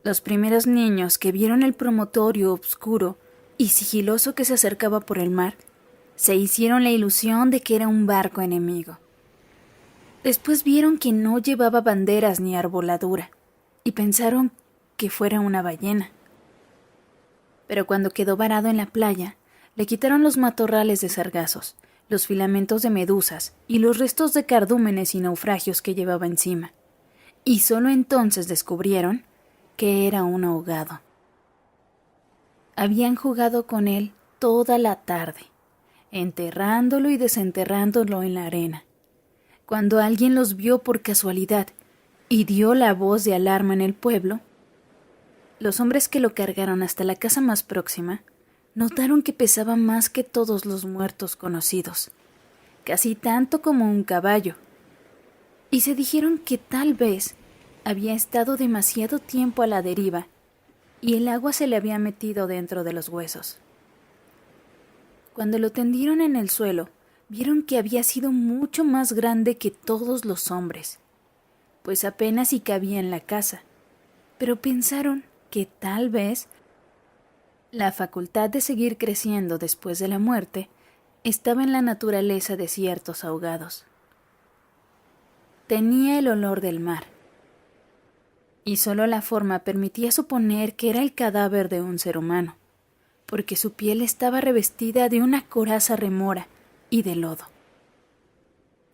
Los primeros niños que vieron el promontorio oscuro y sigiloso que se acercaba por el mar, se hicieron la ilusión de que era un barco enemigo. Después vieron que no llevaba banderas ni arboladura, y pensaron que fuera una ballena. Pero cuando quedó varado en la playa, le quitaron los matorrales de sargazos, los filamentos de medusas y los restos de cardúmenes y naufragios que llevaba encima. Y solo entonces descubrieron que era un ahogado. Habían jugado con él toda la tarde, enterrándolo y desenterrándolo en la arena. Cuando alguien los vio por casualidad y dio la voz de alarma en el pueblo, los hombres que lo cargaron hasta la casa más próxima notaron que pesaba más que todos los muertos conocidos, casi tanto como un caballo, y se dijeron que tal vez había estado demasiado tiempo a la deriva y el agua se le había metido dentro de los huesos. Cuando lo tendieron en el suelo, vieron que había sido mucho más grande que todos los hombres, pues apenas si cabía en la casa, pero pensaron que tal vez la facultad de seguir creciendo después de la muerte estaba en la naturaleza de ciertos ahogados. Tenía el olor del mar, y solo la forma permitía suponer que era el cadáver de un ser humano, porque su piel estaba revestida de una coraza remora y de lodo.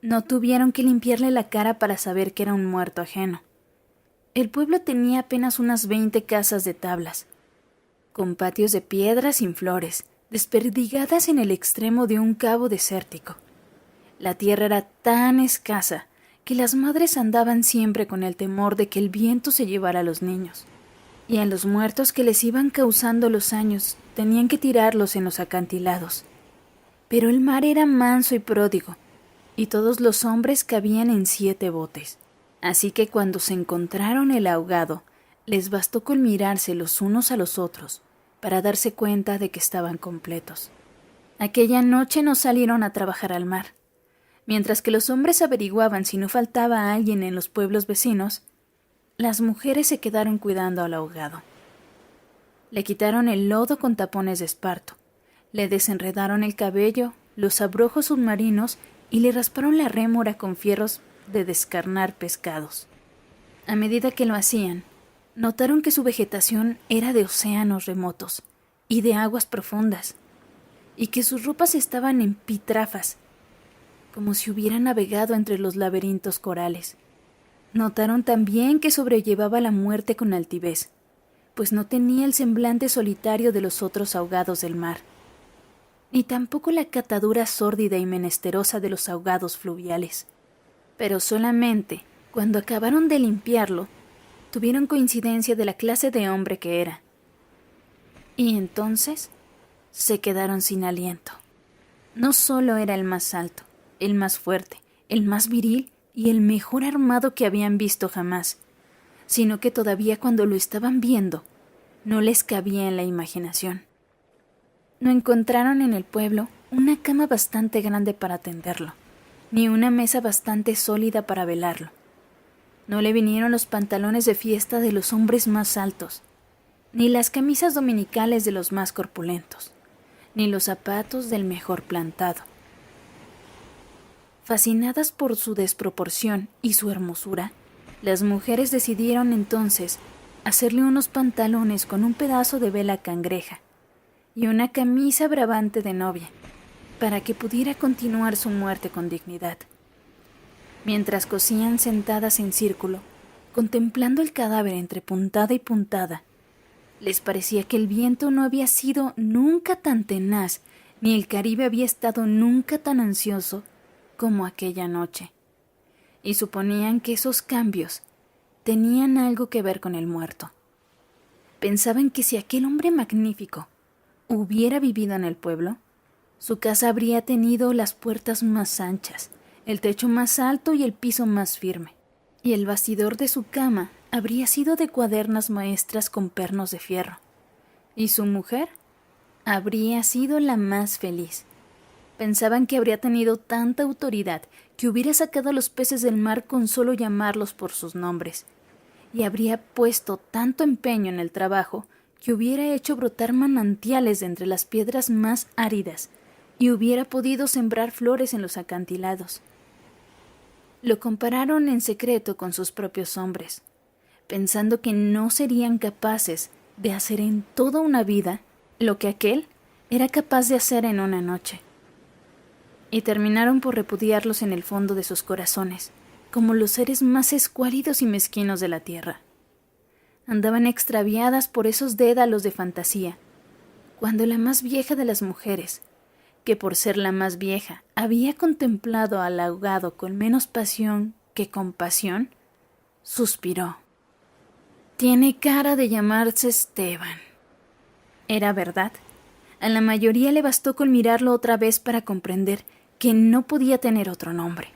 No tuvieron que limpiarle la cara para saber que era un muerto ajeno. El pueblo tenía apenas unas 20 casas de tablas, con patios de piedra sin flores, desperdigadas en el extremo de un cabo desértico. La tierra era tan escasa que las madres andaban siempre con el temor de que el viento se llevara a los niños, y a los muertos que les iban causando los años tenían que tirarlos en los acantilados. Pero el mar era manso y pródigo, y todos los hombres cabían en 7 botes. Así que cuando se encontraron el ahogado, les bastó con mirarse los unos a los otros para darse cuenta de que estaban completos. Aquella noche no salieron a trabajar al mar. Mientras que los hombres averiguaban si no faltaba alguien en los pueblos vecinos, las mujeres se quedaron cuidando al ahogado. Le quitaron el lodo con tapones de esparto, le desenredaron el cabello, los abrojos submarinos y le rasparon la rémora con fierros de descarnar pescados. A medida que lo hacían, notaron que su vegetación era de océanos remotos y de aguas profundas, y que sus ropas estaban en pitrafas, como si hubiera navegado entre los laberintos corales. Notaron también que sobrellevaba la muerte con altivez, pues no tenía el semblante solitario de los otros ahogados del mar, ni tampoco la catadura sórdida y menesterosa de los ahogados fluviales. Pero solamente cuando acabaron de limpiarlo, tuvieron coincidencia de la clase de hombre que era. Y entonces se quedaron sin aliento. No solo era el más alto, el más fuerte, el más viril y el mejor armado que habían visto jamás, sino que todavía cuando lo estaban viendo, no les cabía en la imaginación. No encontraron en el pueblo una cama bastante grande para tenderlo, ni una mesa bastante sólida para velarlo. No le vinieron los pantalones de fiesta de los hombres más altos, ni las camisas dominicales de los más corpulentos, ni los zapatos del mejor plantado. Fascinadas por su desproporción y su hermosura, las mujeres decidieron entonces hacerle unos pantalones con un pedazo de vela cangreja y una camisa bravante de novia, para que pudiera continuar su muerte con dignidad. Mientras cosían sentadas en círculo, contemplando el cadáver entre puntada y puntada, les parecía que el viento no había sido nunca tan tenaz, ni el Caribe había estado nunca tan ansioso como aquella noche, y suponían que esos cambios tenían algo que ver con el muerto. Pensaban que si aquel hombre magnífico hubiera vivido en el pueblo, su casa habría tenido las puertas más anchas, el techo más alto y el piso más firme, y el bastidor de su cama habría sido de cuadernas maestras con pernos de fierro, y su mujer habría sido la más feliz. Pensaban que habría tenido tanta autoridad que hubiera sacado a los peces del mar con solo llamarlos por sus nombres, y habría puesto tanto empeño en el trabajo que hubiera hecho brotar manantiales de entre las piedras más áridas y hubiera podido sembrar flores en los acantilados. Lo compararon en secreto con sus propios hombres, pensando que no serían capaces de hacer en toda una vida lo que aquél era capaz de hacer en una noche. Y terminaron por repudiarlos en el fondo de sus corazones, como los seres más escuálidos y mezquinos de la tierra. Andaban extraviadas por esos dédalos de fantasía, cuando la más vieja de las mujeres, que por ser la más vieja había contemplado al ahogado con menos pasión que compasión, suspiró. «Tiene cara de llamarse Esteban». Era verdad. A la mayoría le bastó con mirarlo otra vez para comprender que no podía tener otro nombre.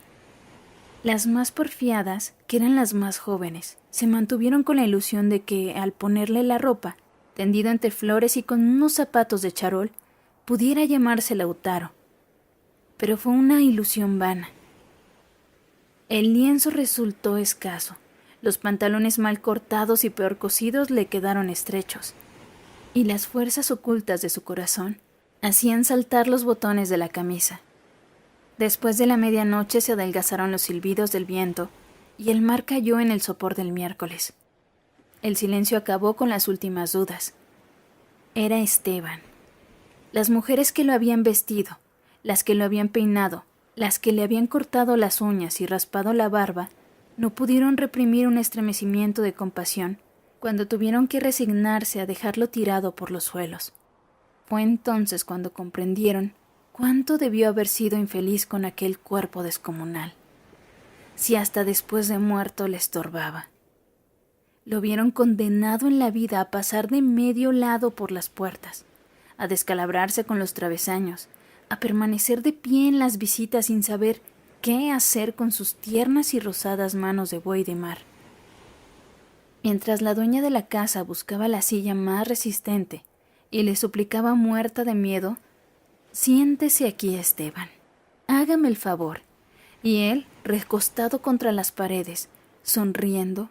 Las más porfiadas, que eran las más jóvenes, se mantuvieron con la ilusión de que, al ponerle la ropa, tendido entre flores y con unos zapatos de charol, pudiera llamarse Lautaro. Pero fue una ilusión vana. El lienzo resultó escaso, los pantalones mal cortados y peor cosidos le quedaron estrechos, y las fuerzas ocultas de su corazón hacían saltar los botones de la camisa. Después de la medianoche se adelgazaron los silbidos del viento y el mar cayó en el sopor del miércoles. El silencio acabó con las últimas dudas. Era Esteban. Las mujeres que lo habían vestido, las que lo habían peinado, las que le habían cortado las uñas y raspado la barba, no pudieron reprimir un estremecimiento de compasión cuando tuvieron que resignarse a dejarlo tirado por los suelos. Fue entonces cuando comprendieron cuánto debió haber sido infeliz con aquel cuerpo descomunal, si hasta después de muerto le estorbaba. Lo vieron condenado en la vida a pasar de medio lado por las puertas, a descalabrarse con los travesaños, a permanecer de pie en las visitas sin saber qué hacer con sus tiernas y rosadas manos de buey de mar. Mientras la dueña de la casa buscaba la silla más resistente y le suplicaba muerta de miedo: «Siéntese aquí, Esteban, hágame el favor». Y él, recostado contra las paredes, sonriendo: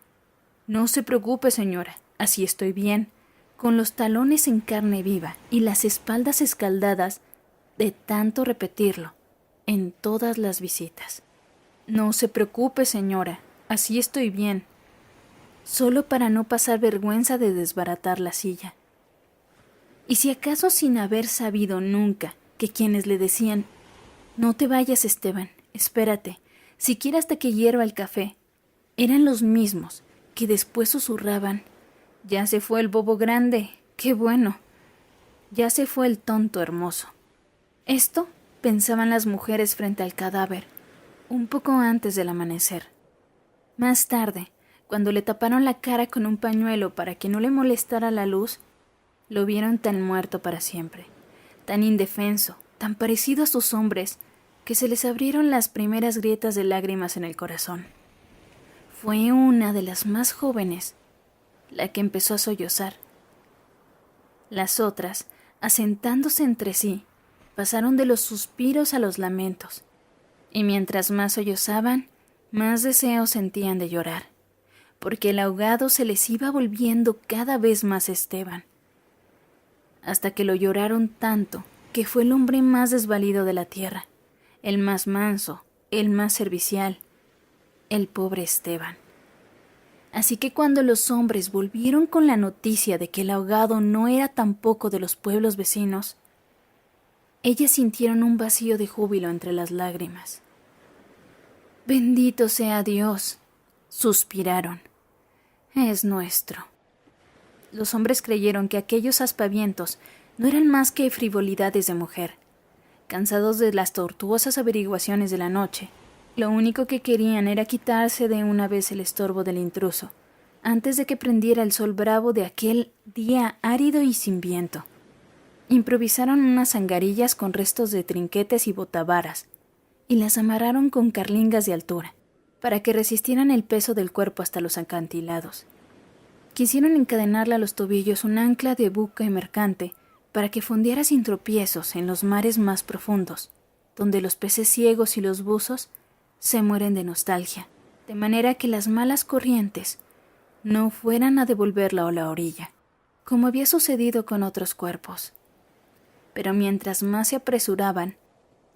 «No se preocupe, señora, así estoy bien», con los talones en carne viva y las espaldas escaldadas de tanto repetirlo en todas las visitas. «No se preocupe, señora, así estoy bien», solo para no pasar vergüenza de desbaratar la silla. Y si acaso, sin haber sabido nunca que quienes le decían: «No te vayas, Esteban, espérate, siquiera hasta que hierva el café», eran los mismos que después susurraban: «Ya se fue el bobo grande, qué bueno, ya se fue el tonto hermoso». Esto pensaban las mujeres frente al cadáver, un poco antes del amanecer. Más tarde, cuando le taparon la cara con un pañuelo para que no le molestara la luz, lo vieron tan muerto para siempre, tan indefenso, tan parecido a sus hombres, que se les abrieron las primeras grietas de lágrimas en el corazón. Fue una de las más jóvenes la que empezó a sollozar. Las otras, asentándose entre sí, pasaron de los suspiros a los lamentos, y mientras más sollozaban, más deseo sentían de llorar, porque el ahogado se les iba volviendo cada vez más Esteban, hasta que lo lloraron tanto que fue el hombre más desvalido de la tierra, el más manso, el más servicial, el pobre Esteban. Así que cuando los hombres volvieron con la noticia de que el ahogado no era tampoco de los pueblos vecinos, ellas sintieron un vacío de júbilo entre las lágrimas. «Bendito sea Dios», suspiraron, «es nuestro». Los hombres creyeron que aquellos aspavientos no eran más que frivolidades de mujer. Cansados de las tortuosas averiguaciones de la noche, lo único que querían era quitarse de una vez el estorbo del intruso, antes de que prendiera el sol bravo de aquel día árido y sin viento. Improvisaron unas angarillas con restos de trinquetes y botavaras, y las amarraron con carlingas de altura, para que resistieran el peso del cuerpo hasta los acantilados. Quisieron encadenarle a los tobillos un ancla de buque mercante para que fondeara sin tropiezos en los mares más profundos, donde los peces ciegos y los buzos se mueren de nostalgia, de manera que las malas corrientes no fueran a devolverla a la orilla, como había sucedido con otros cuerpos. Pero mientras más se apresuraban,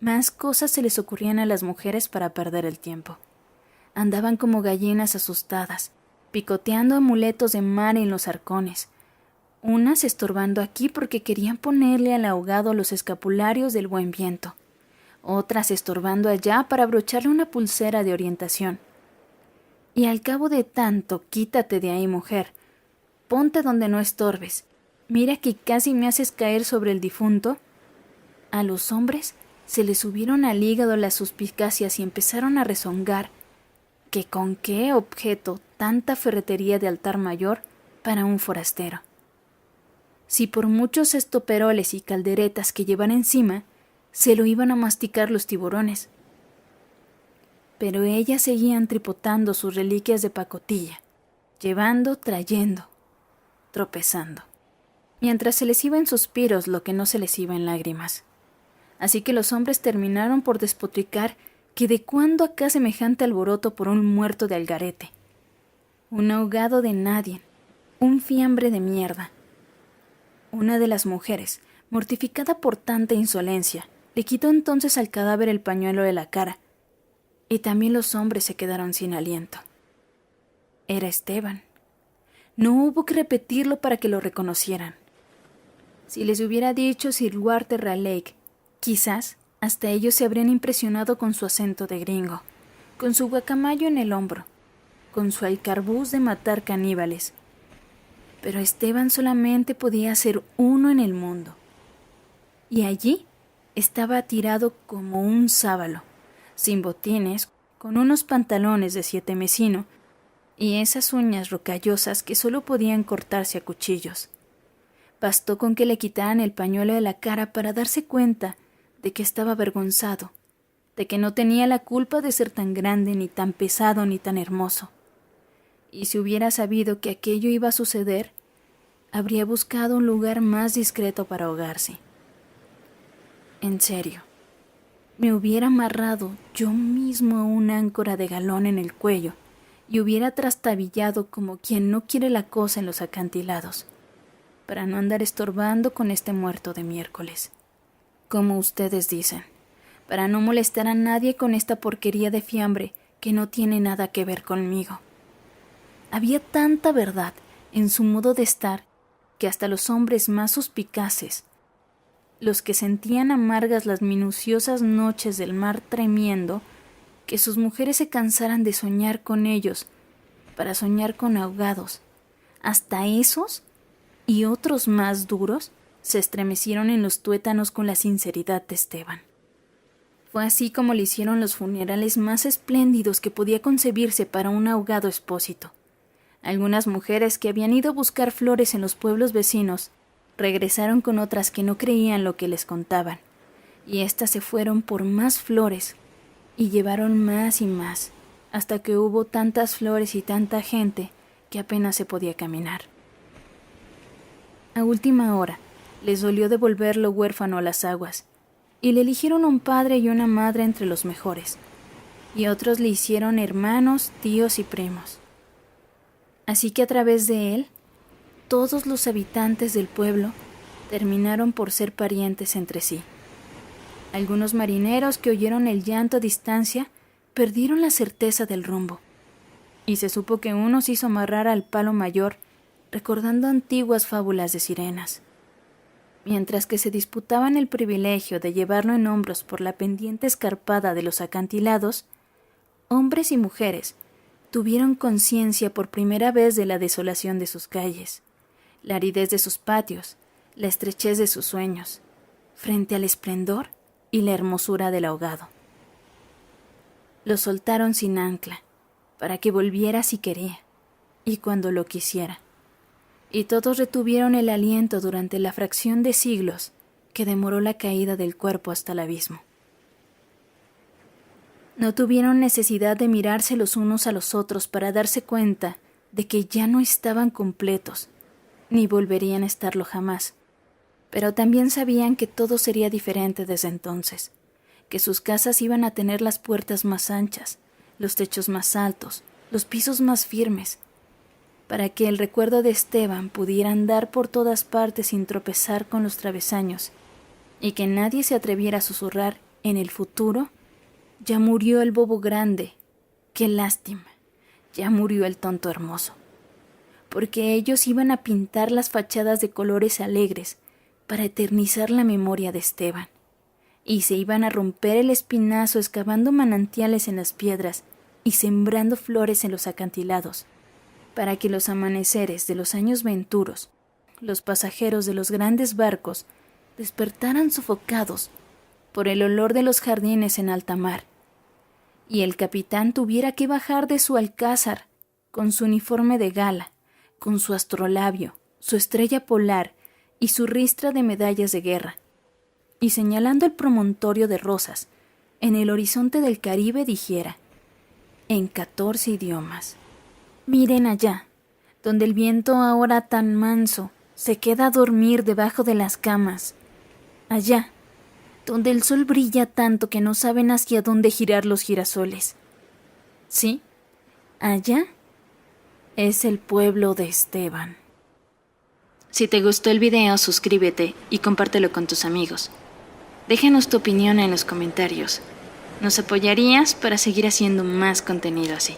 más cosas se les ocurrían a las mujeres para perder el tiempo. Andaban como gallinas asustadas, picoteando amuletos de mar en los arcones, unas estorbando aquí porque querían ponerle al ahogado los escapularios del buen viento, otras estorbando allá para abrocharle una pulsera de orientación. Y al cabo de tanto, quítate de ahí, mujer, ponte donde no estorbes, mira que casi me haces caer sobre el difunto. A los hombres se les subieron al hígado las suspicacias y empezaron a rezongar que con qué objeto tanta ferretería de altar mayor para un forastero. Si por muchos estoperoles y calderetas que llevara encima, se lo iban a masticar los tiburones. Pero ellas seguían tripotando sus reliquias de pacotilla, llevando, trayendo, tropezando, mientras se les iba en suspiros lo que no se les iba en lágrimas. Así que los hombres terminaron por despotricar que de cuándo acá semejante alboroto por un muerto de algarete, un ahogado de nadie, un fiambre de mierda. Una de las mujeres, mortificada por tanta insolencia, le quitó entonces al cadáver el pañuelo de la cara, y también los hombres se quedaron sin aliento. Era Esteban. No hubo que repetirlo para que lo reconocieran. Si les hubiera dicho Sir Walter Raleigh, quizás hasta ellos se habrían impresionado con su acento de gringo, con su guacamayo en el hombro, con su alcarbuz de matar caníbales. Pero Esteban solamente podía ser uno en el mundo. Y allí estaba tirado como un sábalo, sin botines, con unos pantalones de 7 mesino y esas uñas rocallosas que solo podían cortarse a cuchillos. Bastó con que le quitaran el pañuelo de la cara para darse cuenta de que estaba avergonzado, de que no tenía la culpa de ser tan grande, ni tan pesado, ni tan hermoso. Y si hubiera sabido que aquello iba a suceder, habría buscado un lugar más discreto para ahogarse. En serio, me hubiera amarrado yo mismo a una áncora de galón en el cuello y hubiera trastabillado como quien no quiere la cosa en los acantilados, para no andar estorbando con este muerto de miércoles. Como ustedes dicen, para no molestar a nadie con esta porquería de fiambre que no tiene nada que ver conmigo. Había tanta verdad en su modo de estar que hasta los hombres más suspicaces, los que sentían amargas las minuciosas noches del mar tremiendo, que sus mujeres se cansaran de soñar con ellos para soñar con ahogados, hasta esos y otros más duros se estremecieron en los tuétanos con la sinceridad de Esteban. Fue así como le hicieron los funerales más espléndidos que podía concebirse para un ahogado expósito. Algunas mujeres que habían ido a buscar flores en los pueblos vecinos regresaron con otras que no creían lo que les contaban, y éstas se fueron por más flores y llevaron más y más, hasta que hubo tantas flores y tanta gente que apenas se podía caminar. A última hora les dolió devolverlo huérfano a las aguas, y le eligieron un padre y una madre entre los mejores, y otros le hicieron hermanos, tíos y primos. Así que a través de él, todos los habitantes del pueblo terminaron por ser parientes entre sí. Algunos marineros que oyeron el llanto a distancia perdieron la certeza del rumbo, y se supo que uno se hizo amarrar al palo mayor recordando antiguas fábulas de sirenas. Mientras que se disputaban el privilegio de llevarlo en hombros por la pendiente escarpada de los acantilados, hombres y mujeres tuvieron conciencia por primera vez de la desolación de sus calles, la aridez de sus patios, la estrechez de sus sueños, frente al esplendor y la hermosura del ahogado. Lo soltaron sin ancla, para que volviera si quería, y cuando lo quisiera. Y todos retuvieron el aliento durante la fracción de siglos que demoró la caída del cuerpo hasta el abismo. No tuvieron necesidad de mirarse los unos a los otros para darse cuenta de que ya no estaban completos, ni volverían a estarlo jamás. Pero también sabían que todo sería diferente desde entonces, que sus casas iban a tener las puertas más anchas, los techos más altos, los pisos más firmes, para que el recuerdo de Esteban pudiera andar por todas partes sin tropezar con los travesaños, y que nadie se atreviera a susurrar en el futuro: ya murió el bobo grande, qué lástima, ya murió el tonto hermoso. Porque ellos iban a pintar las fachadas de colores alegres para eternizar la memoria de Esteban, y se iban a romper el espinazo excavando manantiales en las piedras y sembrando flores en los acantilados, para que los amaneceres de los años venturos, los pasajeros de los grandes barcos, despertaran sofocados por el olor de los jardines en alta mar, y el capitán tuviera que bajar de su alcázar con su uniforme de gala, con su astrolabio, su estrella polar y su ristra de medallas de guerra, y señalando el promontorio de rosas en el horizonte del Caribe dijera, en 14 idiomas: miren allá, donde el viento ahora tan manso se queda a dormir debajo de las camas. Allá, donde el sol brilla tanto que no saben hacia dónde girar los girasoles. Sí, allá es el pueblo de Esteban. Si te gustó el video, suscríbete y compártelo con tus amigos. Déjanos tu opinión en los comentarios. Nos apoyarías para seguir haciendo más contenido así.